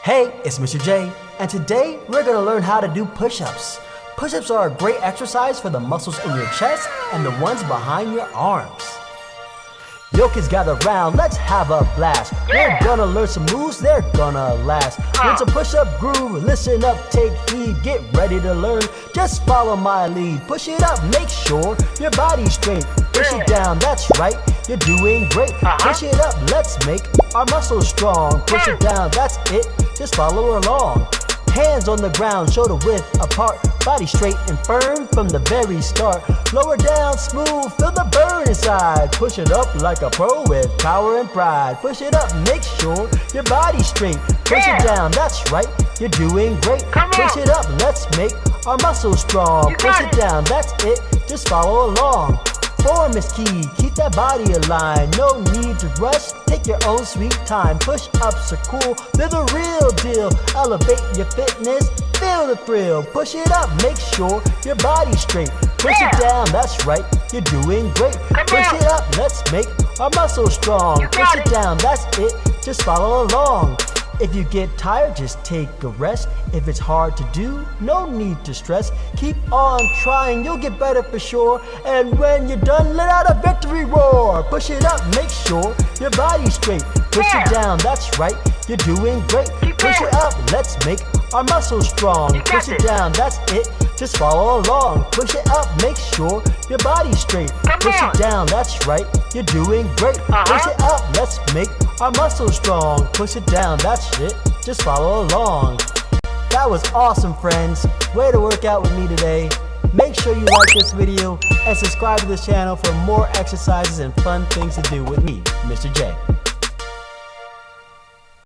Hey, it's Mr. J, and today we're going to learn how to do push-ups. Push-ups are a great exercise for the muscles in your chest and the ones behind your arms. Yo kids, gather round, let's have a blast. We're gonna learn some moves, they're gonna last. It's a push-up groove, listen up, take heed, get ready to learn. Just follow my lead, push it up, make sure your body's straight. Push it down, that's right, you're doing great. Push it up, let's make our muscles strong. Push it down, that's it, just follow along. Hands on the ground, shoulder width apart, body straight and firm from the very start. Lower down, smooth, feel the burn inside. Push it up like a pro with power and pride. Push it up, make sure your body's straight. Push it down, that's right, you're doing great. Push it up, let's make our muscles strong. Push it down, that's it, just follow along. Form is key, keep that body aligned. No need to rush, take your own sweet time. Push-ups are cool, they're the real deal. Elevate your fitness, feel the thrill. Push it up, make sure your body's straight. Push it down, that's right, you're doing great. Push it up, let's make our muscles strong. Push it down, that's it, just follow along. If you get tired, just take a rest. If it's hard to do, no need to stress. Keep on trying, you'll get better for sure. And when you're done, let out a victory roar. Push it up, make sure your body's straight. Push it down, that's right, you're doing great. Push it up, let's make our muscles strong. Push it down, that's it, just follow along. Push it up, make sure your body's straight. Push it down, that's right, you're doing great. Push it up, let's make our muscles strong. Push it down, that's it, just follow along. That was awesome, friends. Way to work out with me today. Make sure you like this video and subscribe to this channel for more exercises and fun things to do with me, Mr. J.